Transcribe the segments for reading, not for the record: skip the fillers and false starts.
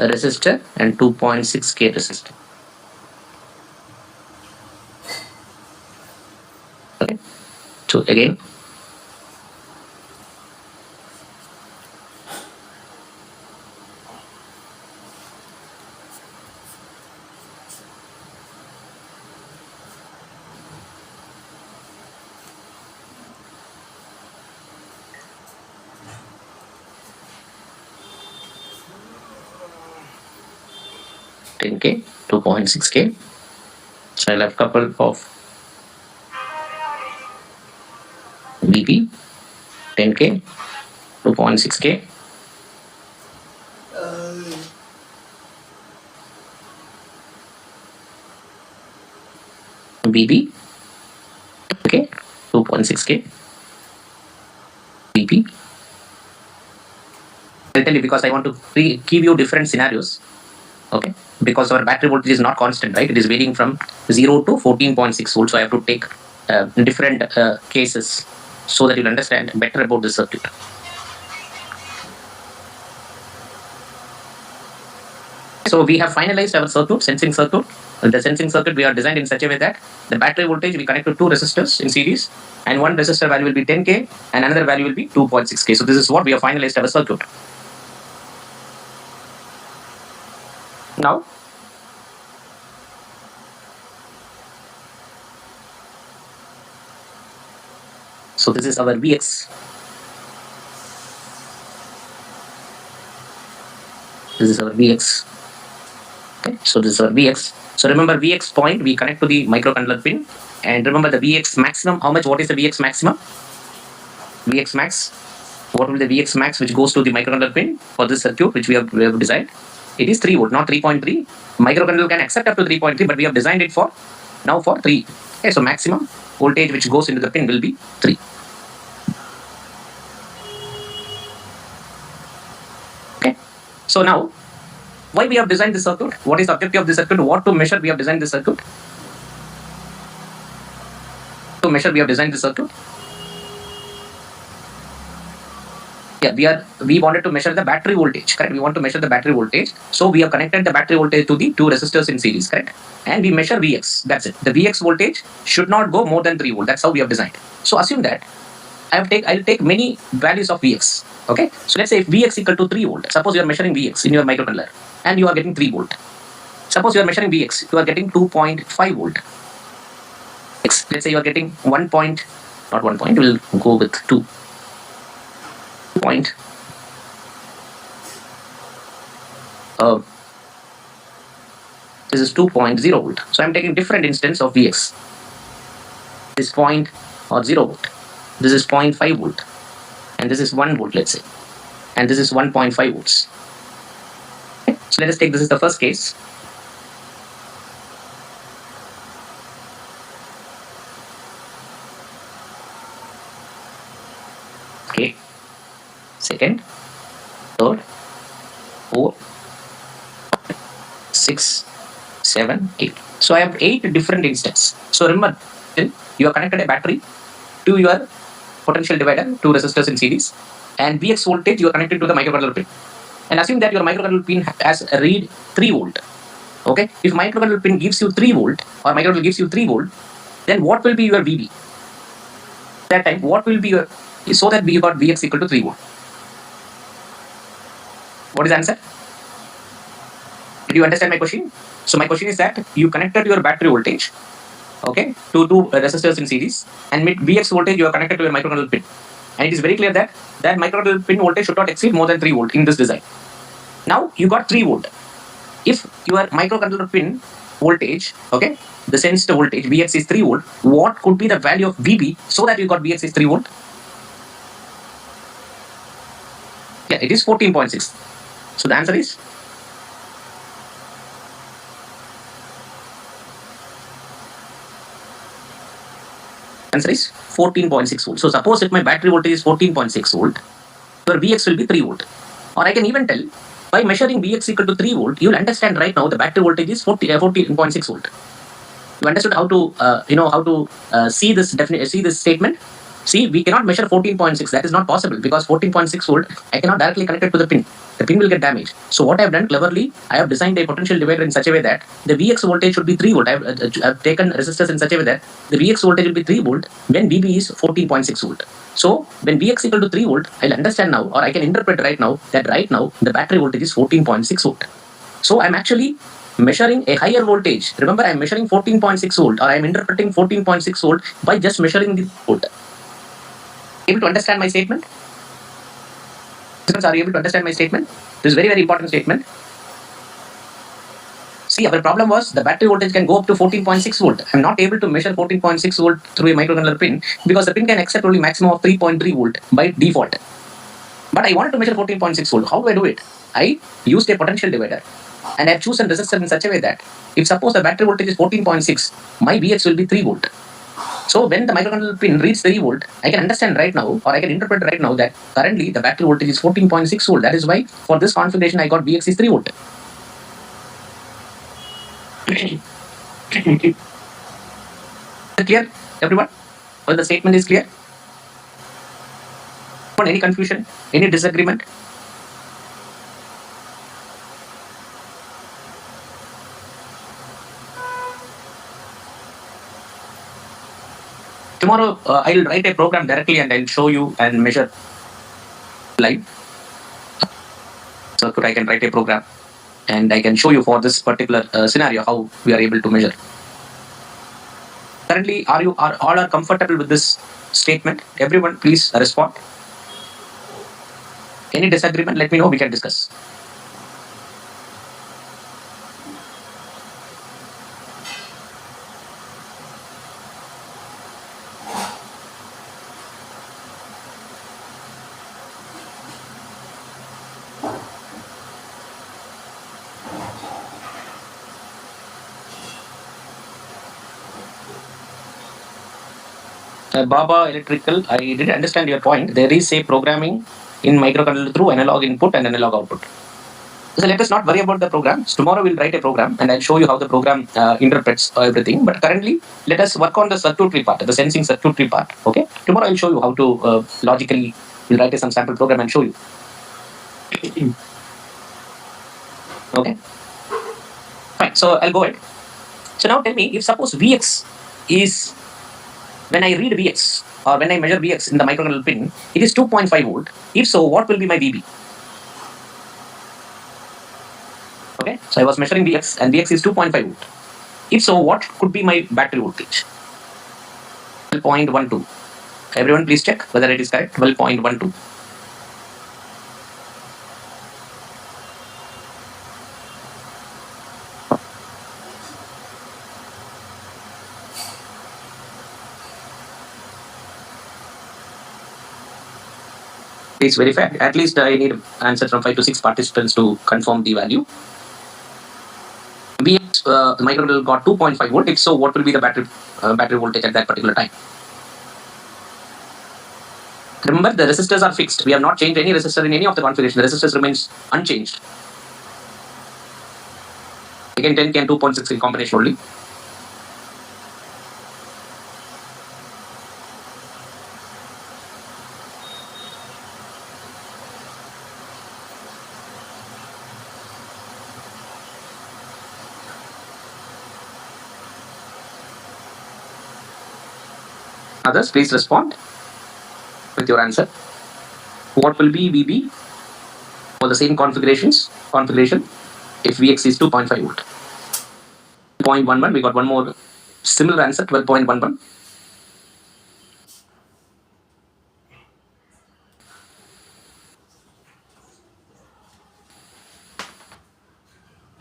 resistor and 2.6K resistor. Okay, so again, $10K, 2.6K. So I'll have couple of VP, 10K, 2.6K. BB, okay, 2.6K. BP. I'll tell you because I want to give you different scenarios. Okay, because our battery voltage is not constant, right? It is varying from 0 to 14.6 volts. So I have to take different cases so that you'll understand better about the circuit. So we have finalized our circuit, sensing circuit. The sensing circuit we are designed in such a way that the battery voltage we connect to two resistors in series, and one resistor value will be 10K and another value will be 2.6K. So this is what we have finalized our circuit. Now, so this is our Vx. This is our Vx. Okay, so this is our Vx. So remember Vx point we connect to the microcontroller pin, and remember the Vx maximum. How much? What is the Vx maximum? Vx max. What will be the Vx max which goes to the microcontroller pin for this circuit which we have designed? It is 3 volt, not 3.3. Microcontroller can accept up to 3.3, but we have designed it for now for 3. Okay, so maximum voltage which goes into the pin will be 3. Okay, so now why we have designed this circuit? What is the objective of this circuit? What to measure we have designed this circuit? To measure we have designed this circuit. Yeah, we wanted to measure the battery voltage, correct? We want to measure the battery voltage. So we have connected the battery voltage to the two resistors in series, correct? And we measure Vx. That's it. The Vx voltage should not go more than 3 volt. That's how we have designed. So assume that I'll take many values of Vx. Okay. So let's say if Vx equal to 3 volt. Suppose you are measuring Vx in your microcontroller and you are getting 3 volt. Suppose you are measuring Vx, you are getting 2.5 volt. Let's say you are getting 1 point, not 1 point, we'll go with 2 point. This is 2.0 volt. So I'm taking different instance of Vx. This is 0 volt. This is 0.5 volt. And this is 1 volt, let's say. And this is 1.5 volts. Okay. So let us take this is the first case. Okay. Second, third, 4, 6, 7, 8. So I have 8 different instances. So remember, you are connected a battery to your potential divider, two resistors in series, and Vx voltage you are connected to the microcontroller pin. And assume that your microcontroller pin has a read 3 volt. Okay, if microcontroller pin gives you 3 volt or microcontroller gives you 3 volt, then what will be your VB? That time, what will be your, so that we got Vx equal to 3 volt. What is the answer? Did you understand my question? So my question is that you connected your battery voltage, okay, to two resistors in series, and with Vx voltage you are connected to your microcontroller pin. And it is very clear that microcontroller pin voltage should not exceed more than 3 volt in this design. Now you got 3 volt. If your microcontroller pin voltage, okay, the sensed voltage Vx is 3 volt, what could be the value of VB so that you got Vx is 3 volt? Yeah, it is 14.6. So the answer is answer is 14.6 volt. So suppose if my battery voltage is 14.6 volt, your Vx will be 3 volt. Or I can even tell by measuring Vx equal to 3 volt, you will understand right now the battery voltage is 14.6 volt. You understood how to see this statement? See, we cannot measure 14.6. That is not possible because 14.6 volt, I cannot directly connect it to the pin. The pin will get damaged. So what I have done cleverly, I have designed a potential divider in such a way that the Vx voltage should be 3 volt. I have taken resistors in such a way that the Vx voltage will be 3 volt when Vb is 14.6 volt. So when Vx equal to 3 volt, I'll understand now, or I can interpret right now that right now the battery voltage is 14.6 volt. So I'm actually measuring a higher voltage. Remember, I'm measuring 14.6 volt, or I'm interpreting 14.6 volt by just measuring the volt. Able to understand my statement? Are you able to understand my statement? This is very, very important statement. See, our problem was the battery voltage can go up to 14.6 volt. I'm not able to measure 14.6 volt through a microcontroller pin because the pin can accept only maximum of 3.3 volt by default. But I wanted to measure 14.6 volt. How do I do it? I used a potential divider and I've chosen resistor in such a way that if suppose the battery voltage is 14.6, my Vx will be 3 volt. So when the microcontroller pin reads 3 volt, I can understand right now, or I can interpret right now that currently the battery voltage is 14.6 volt. That is why for this configuration I got Vx is 3 volt. Clear, everyone? Well, the statement is clear. Any confusion? Any disagreement? Tomorrow I'll write a program directly and I'll show you and measure live. So I can write a program and I can show you for this particular scenario how we are able to measure. Currently, all are comfortable with this statement? Everyone, please respond. Any disagreement? Let me know. We can discuss. Baba Electrical, I didn't understand your point. There is a programming in microcontroller through analog input and analog output. So let us not worry about the programs. Tomorrow we'll write a program and I'll show you how the program interprets everything. But currently, let us work on the circuitry part, the sensing circuitry part. Okay. Tomorrow I'll show you how to logically, we'll write some sample program and show you. Okay. Fine. So I'll go ahead. So now tell me, if suppose Vx is, when I read Vx or when I measure Vx in the microcontroller pin, it is 2.5 volt. If so, what will be my Vb? Okay, so I was measuring Vx and Vx is 2.5 volt. If so, what could be my battery voltage? 12.12. Everyone please check whether it is correct. 12.12. Please verify. At least I need answer from 5 to 6 participants to confirm the value. Vx microcontroller got 2.5 volt. If so, what will be the battery voltage at that particular time? Remember, the resistors are fixed. We have not changed any resistor in any of the configuration. The resistors remains unchanged. Again, 10K and 2.6 in combination only. Others, please respond with your answer. What will be Vb for the same configuration if Vx is 2.5 volt? 0.11, we got one more similar answer, 12.11.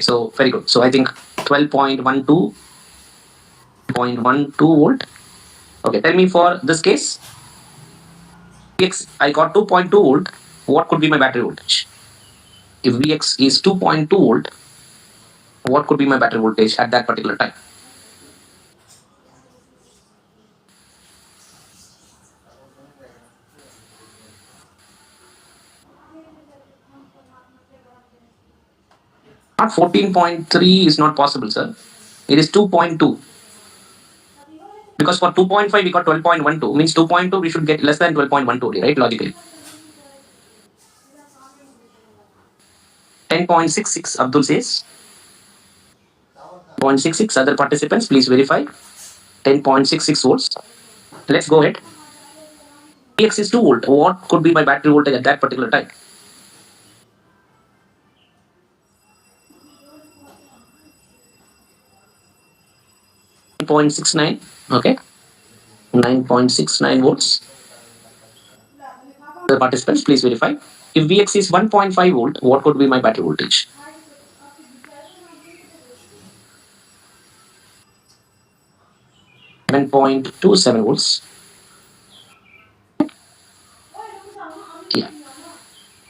So very good. So I think 12.12 volt. Okay, tell me for this case, Vx, I got 2.2 volt. What could be my battery voltage? If Vx is 2.2 volt, what could be my battery voltage at that particular time? Not 14.3 is not possible, sir. It is 2.2. Because for 2.5 we got 12.12, means 2.2 we should get less than 12.12 only, right? Logically. 10.66 Abdul says. 0.66 other participants, please verify. 10.66 volts. Let's go ahead. Vx is 2 volt. What could be my battery voltage at that particular time? .69. Okay. 9.69 volts. The participants, please verify. If Vx is 1.5 volt, what could be my battery voltage? .27 volts. Yeah.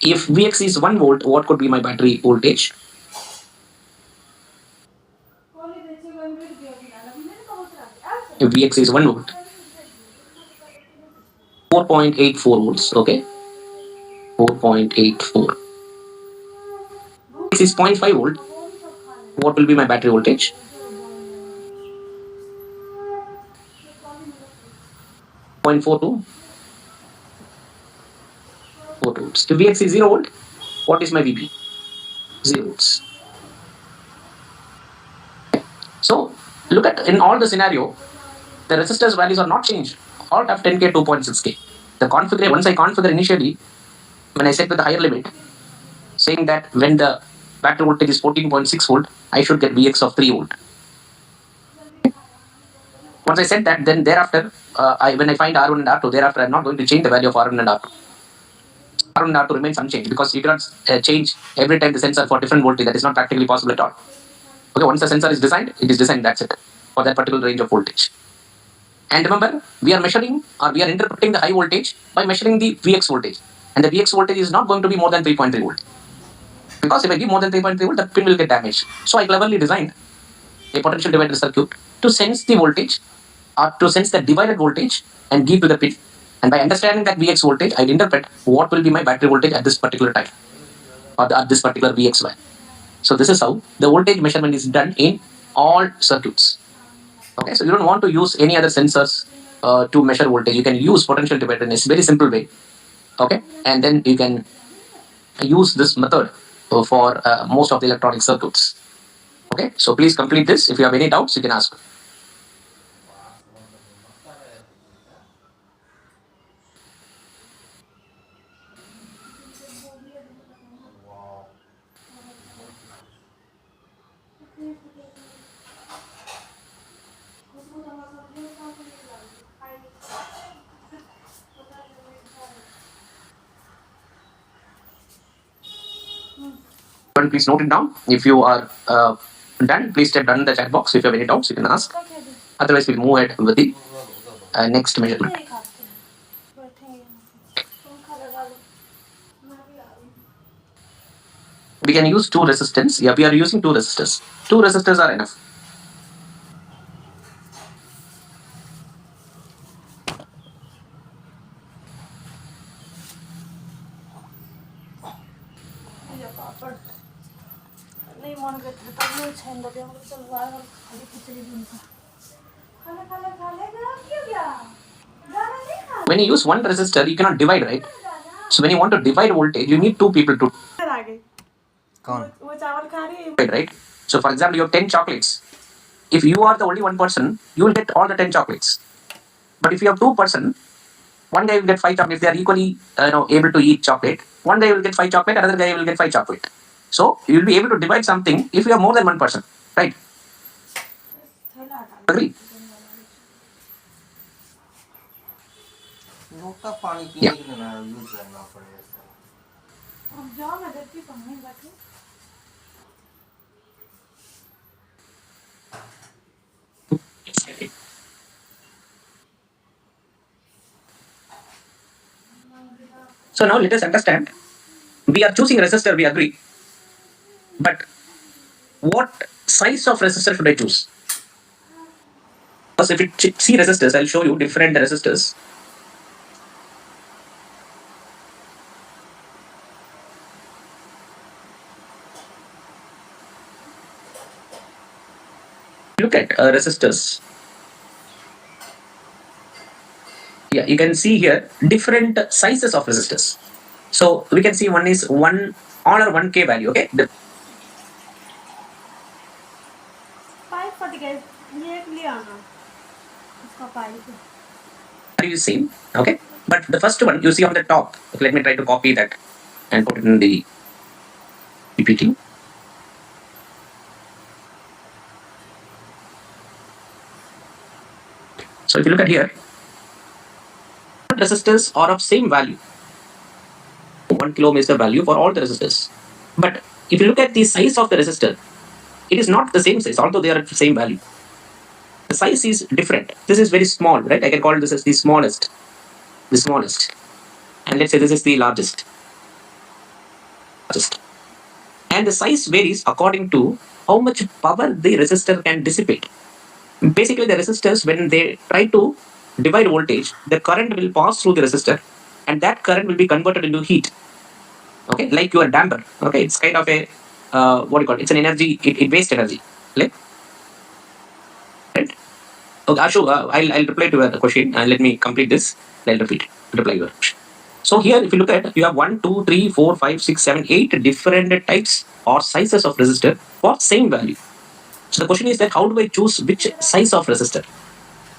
If Vx is 1 volt, what could be my battery voltage? If Vx is 1 volt, 4.84 volts. Okay. 4.84. This is 0.5 volt. What will be my battery voltage? 0.42. 4 volts. If Vx is 0 volt, what is my Vp? 0 volts. So look at in all the scenario, the resistors values are not changed. All have 10k, 2.6k. The configure once I configure initially, when I set with the higher limit, saying that when the battery voltage is 14.6 volt, I should get Vx of 3 volt. Once I set that, then thereafter, when I find R1 and R2, thereafter I'm not going to change the value of R1 and R2. R1 and R2 remains unchanged because you cannot change every time the sensor for different voltage. That is not practically possible at all. Okay, once the sensor is designed, it is designed, that's it, for that particular range of voltage. And remember, we are measuring or we are interpreting the high voltage by measuring the Vx voltage. And the Vx voltage is not going to be more than 3.3 volt. Because if I give more than 3.3 volt, the pin will get damaged. So I cleverly designed a potential divider circuit to sense the voltage or to sense the divided voltage and give to the pin. And by understanding that Vx voltage, I interpret what will be my battery voltage at this particular time or at this particular Vx value. So this is how the voltage measurement is done in all circuits. Okay, so you don't want to use any other sensors to measure voltage. You can use potential divider in a very simple way. Okay, and then you can use this method for most of the electronic circuits. Okay, so please complete this. If you have any doubts, you can ask. Please note it down. If you are done, please type done in the chat box. If you have any doubts, you can ask. Otherwise, we'll move ahead with the next measurement. We can use 2 resistors. Yeah, we are using 2 resistors. 2 resistors are enough. When you use 1 resistor, you cannot divide, right? So when you want to divide voltage, you need 2 people to divide, right? So for example, you have 10 chocolates. If you are the only 1 person, you will get all the 10 chocolates. But if you have 2 person, one guy will get 5 chocolates. They are equally able to eat chocolate. One guy will get 5 chocolate, another guy will get 5 chocolate. So you will be able to divide something if you have more than 1 person, right? Agree? Yeah. So now let us understand. We are choosing resistor, we agree. But what size of resistor should I choose? Because if you see resistors, I'll show you different resistors. Look at resistors. yeah, you can see here different sizes of resistors. So we can see one is 1 all or 1K value. Okay, value is same. Okay, but the first one you see on the top. Okay, let me try to copy that and put it in the PPT. So if you look at here, resistors are of same value. 1 kilo ohm is the value for all the resistors. But if you look at the size of the resistor, it is not the same size, although they are at the same value. The size is different. This is very small, right? I can call this as the smallest. The smallest. And let's say this is the largest. And the size varies according to how much power the resistor can dissipate. Basically, the resistors, when they try to divide voltage, the current will pass through the resistor and that current will be converted into heat. Okay, like your damper. Okay, it's kind of a what do you call it? It's an energy, it wastes energy. Right? Okay, Ashu, I'll reply to your question and let me complete this. I'll reply your question. So here, if you look at, you have 1, 2, 3, 4, 5, 6, 7, 8 different types or sizes of resistor for same value. So the question is that how do I choose which size of resistor?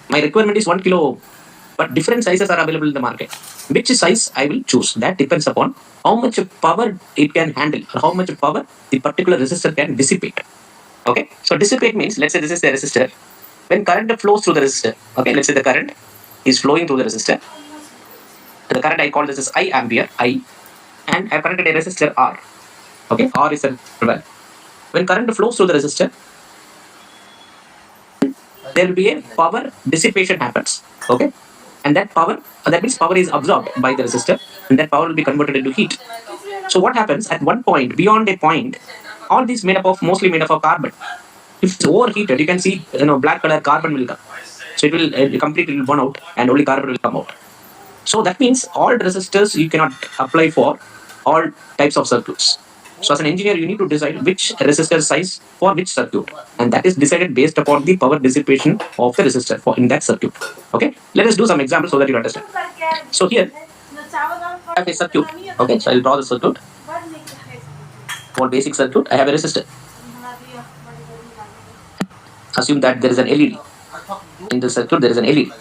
My requirement is 1 kilo ohm, but different sizes are available in the market. Which size I will choose? That depends upon how much power it can handle or how much power the particular resistor can dissipate. Okay, so dissipate means, let's say this is the resistor. When current flows through the resistor, okay, let's say the current is flowing through the resistor. The current I call this as I ampere, I, and I have connected a resistor R. Okay, R is a well. When current flows through the resistor, there will be a power dissipation happens. Okay, and that power, that means power is absorbed by the resistor, and that power will be converted into heat. So what happens at one point, beyond a point, all these mostly made up of carbon. If it's overheated, you can see black color carbon will come. So it will completely burn out, and only carbon will come out. So that means all resistors you cannot apply for all types of circuits. So as an engineer, you need to decide which resistor size for which circuit, and that is decided based upon the power dissipation of the resistor for in that circuit. Okay, let us do some examples so that you understand. So here I have a circuit. Okay, so I'll draw the circuit. For basic circuit, I have a resistor. Assume that there is an LED. In the circuit, there is an LED.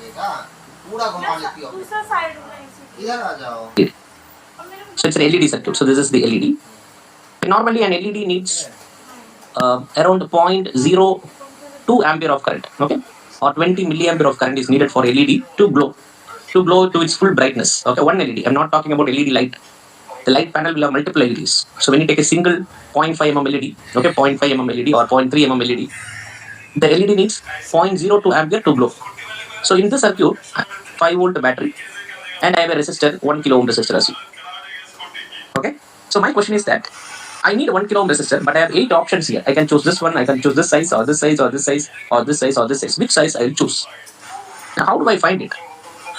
So it's an LED circuit. So this is the LED. Normally, an LED needs around 0.02 ampere of current. Okay, or 20 milliampere of current is needed for LED to glow to its full brightness. Okay, one LED. I'm not talking about LED light. The light panel will have multiple LEDs. So when you take a single 0.5 mm LED, okay, 0.5 mm LED or 0.3 mm LED, the LED needs 0.02 ampere to glow. So in this circuit, 5 volt battery, and I have a resistor, 1 kilo ohm resistor as well. Okay. So my question is that I need 1 kilo ohm resistor, but I have 8 options here. I can choose this one, I can choose this size, or this size, or this size, or this size, or this size. Which size I will choose? Now, how do I find it?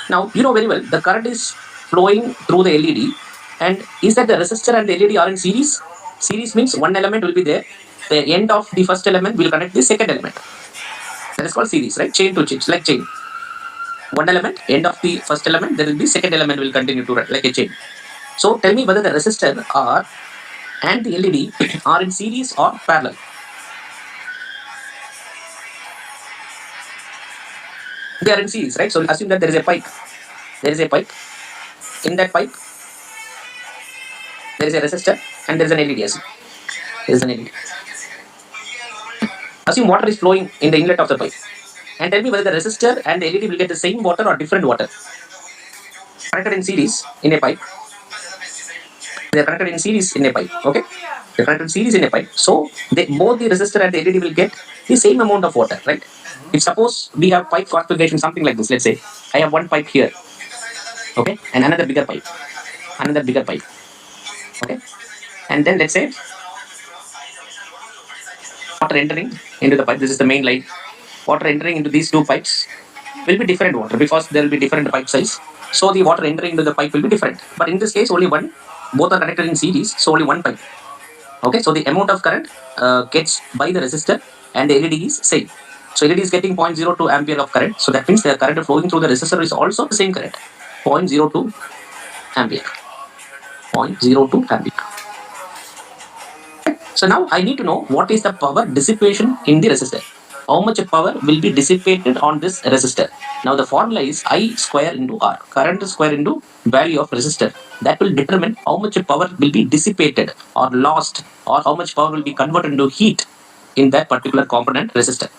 Now, you know very well, the current is flowing through the LED, and is that the resistor and the LED are in series? Series means one element will be there. The end of the first element will connect the second element. That is called series, right? Chain to chain, like chain. One element, end of the first element, there will be second element will continue to run like a chain. So tell me whether the resistor and the LED are in series or parallel. They are in series, right? So assume that there is a pipe. There is a pipe. In that pipe, there is a resistor and there is an LED. There is an LED. Assume water is flowing in the inlet of the pipe. And tell me whether the resistor and the LED will get the same water or different water. Connected in series in a pipe. They are connected in series in a pipe. Okay? They are connected in series in a pipe. So both the resistor and the LED will get the same amount of water, right? If suppose we have pipe configuration something like this, let's say I have one pipe here, okay, and another bigger pipe, okay, and then let's say water entering into the pipe. This is the main line. Water entering into these two pipes will be different water because there will be different pipe size. So the water entering into the pipe will be different. But in this case, only one. Both are connected in series, so only one pipe. Okay, so the amount of current gets by the resistor and the LED is same. So LED is getting 0.02 ampere of current. So that means the current flowing through the resistor is also the same current, 0.02 ampere. 0.02 ampere. So now I need to know what is the power dissipation in the resistor. How much power will be dissipated on this resistor? Now the formula is I square into R, current square into value of resistor. That will determine how much power will be dissipated or lost, or how much power will be converted into heat in that particular component resistor.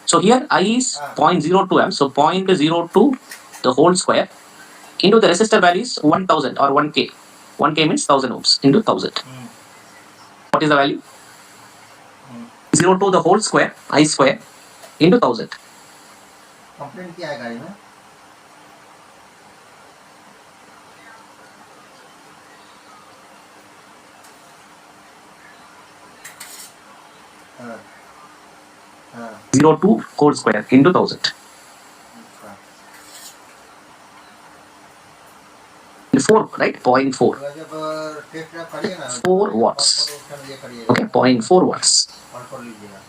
So here I is 0.02 amps, so 0.02 the whole square into the resistor value is 1000 or 1k. 1k means 1000 ohms into 1000. What is the value? 0 to the whole square, I square into 1000. Complaint क्या है गाड़ी में? हाँ, हाँ, 0 to whole square into 1000. अच्छा। 4, right? 0.4. तो जब test drive करिए ना 4 watts. उस टाइम ये करिएगा। Okay, 0.4 watts. कॉल कर लीजिएगा।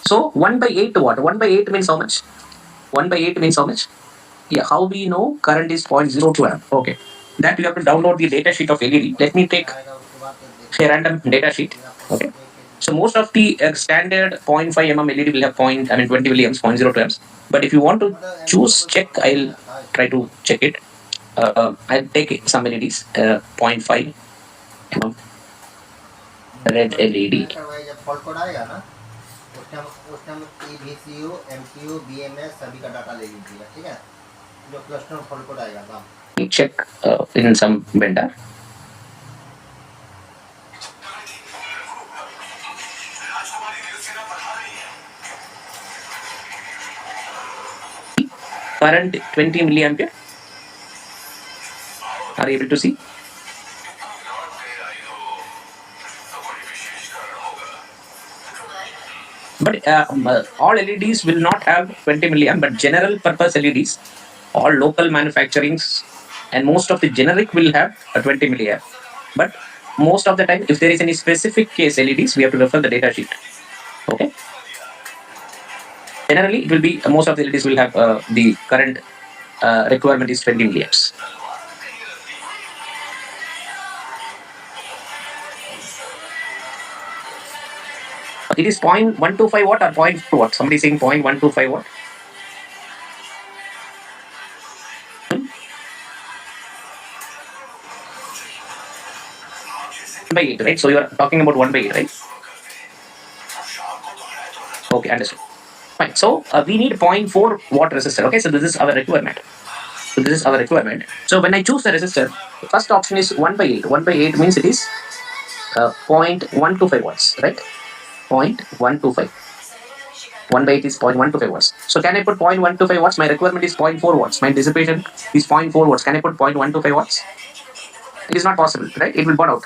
So 1 by 8 watt. 1 by 8 means how much? 1 by 8 means how much? Yeah, how we know current is 0.02 amp? Okay. That you have to download the data sheet of LED. Let me take आएगा उसके बाद फिर देखिए। a random data sheet. Okay. So most of the standard 0.5 mm LED will have 20 milliamps, 0.02 amps. But if you want to choose check, I'll try to check it. I'll take some LEDs, 0.5 mm red LED. जब fault code आएगा ना उस time VCU, MCU, BMS सभी का data ले लीजिएगा, ठीक है? जो क्लस्टर में फॉल्ट कोड आएगा ना Check in some vendor. Current 20 milliampere. Are you able to see? But all LEDs will not have 20 milliamp, but general purpose LEDs, all local manufacturings, and most of the generic will have a 20 milliamp. But most of the time, if there is any specific case LEDs, we have to refer the data sheet. Okay. Generally, it will be most of the LEDs will have the current requirement is 20 milliamps. It is 0.125 watt or 0.2 watt. Somebody is saying 0.125 watt. By 8, right? So you are talking about 1 by 8, right? Okay, understood. Fine. So we need 0.4 watt resistor. Okay, so this is our requirement. So when I choose the resistor, the first option is 1 by 8. 1 by 8 means it is 0.125 watts, right? 0.125. 1 by 8 is 0.125 watts. So can I put 0.125 watts? My requirement is 0.4 watts. My dissipation is 0.4 watts. Can I put 0.125 watts? It is not possible, right? It will burn out.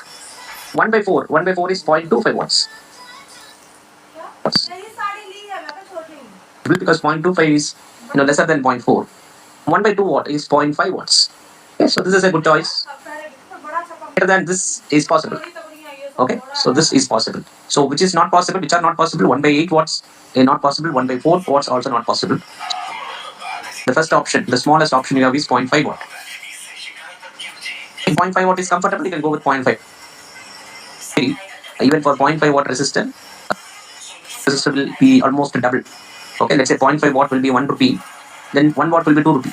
1 by 4. 1 by 4 is 0.25 watts. Because 0.25 is lesser than 0.4. 1 by 2 watt is 0.5 watts. Okay, so this is a good choice. Better than this is possible. Okay, so this is possible. So which is not possible? Which are not possible? 1 by 8 watts is not possible. 1 by 4 watts also not possible. The first option, the smallest option you have is 0.5 watt. If 0.5 watt is comfortable, you can go with 0.5. Even for 0.5 watt resistor will be almost double. Okay, let's say 0.5 watt will be 1 rupee, then 1 watt will be 2 rupee.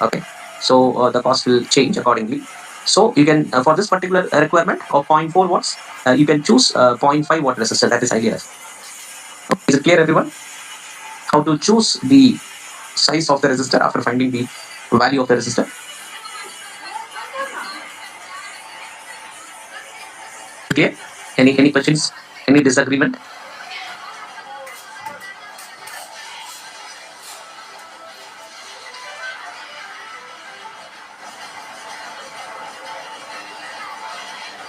Okay, so the cost will change accordingly. So you can for this particular requirement of 0.4 watts, you can choose 0.5 watt resistor. That is ideal. Is it clear, everyone? How to choose the size of the resistor after finding the value of the resistor? Clear? Any questions? Any disagreement?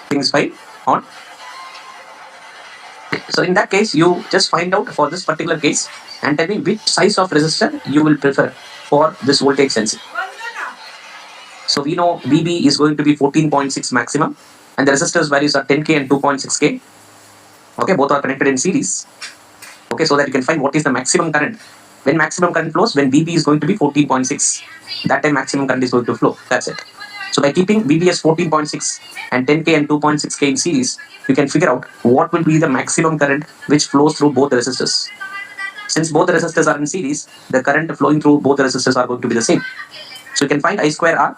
Things fine on. So in that case, you just find out for this particular case and tell me which size of resistor you will prefer for this voltage sensing. So we know VB is going to be 14.6 maximum, and the resistors values are 10K and 2.6K. Okay, both are connected in series. Okay, so that you can find what is the maximum current When maximum current flows, when VB is going to be 14.6, that time maximum current is going to flow. That's it. So by keeping VB as 14.6 and 10K and 2.6K in series, you can figure out what will be the maximum current which flows through both the resistors. Since both the resistors are in series, the current flowing through both the resistors are going to be the same. So you can find I square R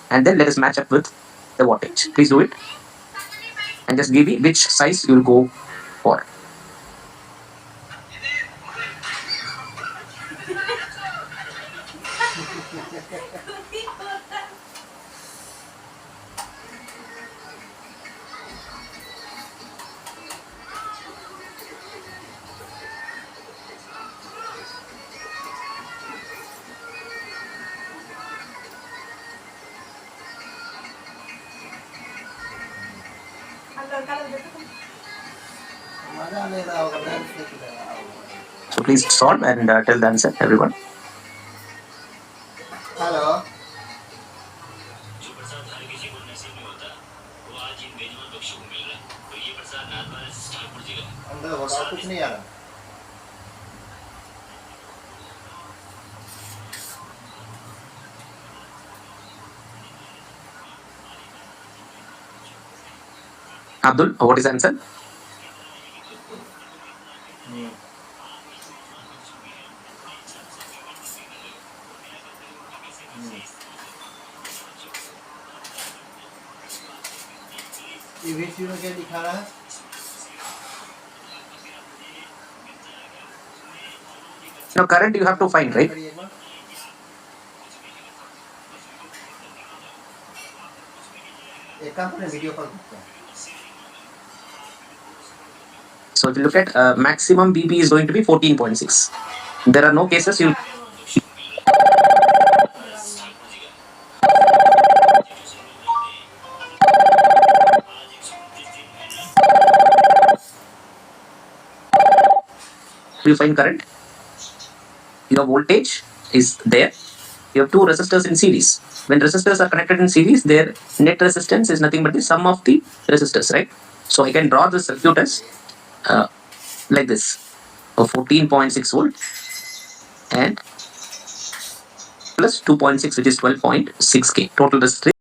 and then let us match up with the wattage. Please do it and just give me which size you will go for. मजा ले रहा होगा, मैं सीख रहा होगा। So please solve and tell the answer, everyone. Hello, जो प्रसाद हर किसी को नसीब में होता वो आज इन बेजुबान पक्षियों को मिल रहा है। तो ये प्रसाद नाथवाला से ठाकुर जी का अंदर होगा और कुछ नहीं आ रहा। Abdul, what is the answer? EVC में क्या दिखा रहा है? Now current you have to find, right? एक काम करें, वीडियो कॉल करते हैं। So if you look at maximum BP is going to be 14.6. There are no cases you. You find current. Your voltage is there. You have two resistors in series. When resistors are connected in series, their net resistance is nothing but the sum of the resistors, right? So I can draw the circuit as like this, of 14.6 volt and plus 2.6, which is 12.6K. Total resistance